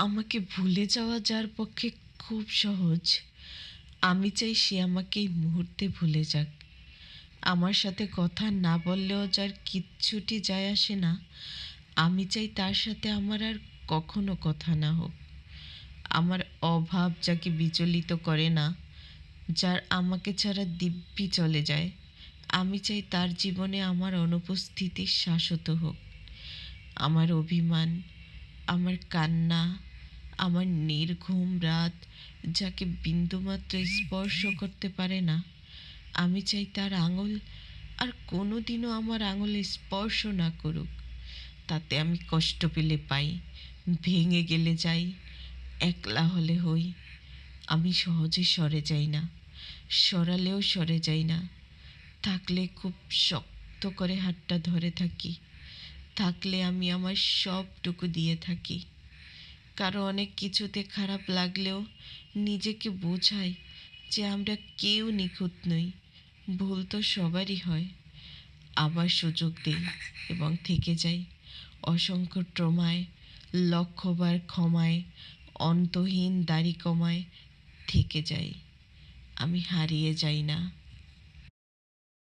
আমাকে ভুলে যাওয়া যার পক্ষে খুব সহজ, আমি চাই সে আমাকে এই মুহূর্তে ভুলে যাক। আমার সাথে কথা না বললেও যার কিচ্ছুটি যায় আসে না, আমি চাই তার সাথে আমার আর কখনো কথা না হোক। আমার অভাব যাকে বিচলিত করে না, যার আমাকে ছাড়া দিব্যি চলে যায়, আমি চাই তার জীবনে আমার অনুপস্থিতি শাশ্বত হোক। আমার অভিমান, আমার কান্না, আমার নির্ঘুম রাত যাকে বিন্দুমাত্র স্পর্শ করতে পারে না, আমি চাই তার আঙুল আর কোনোদিনও আমার আঙুলে স্পর্শ না করুক। তাতে আমি কষ্ট পেলে পাই, ভেঙে গেলে যাই, একলা হলে হই। আমি সহজে সরে যাই না, সরালেও সরে যাই না। থাকলে খুব শক্ত করে হাতটা ধরে থাকি, থাকলে আমি আমার সবটুকু দিয়ে থাকি। কারো অনেক কিছুতে খারাপ লাগলেও নিজেকে বোঝাই যে আমরা কেউ নিখুঁত নই, ভুল তো সবারই হয়। আবার সুযোগ দিই এবং থেকে যাই, অসংখ্য ট্রমায়, লক্ষবার ক্ষমায়, অন্তহীন দাড়ি কমায় থেকে যাই। আমি হারিয়ে যাই না,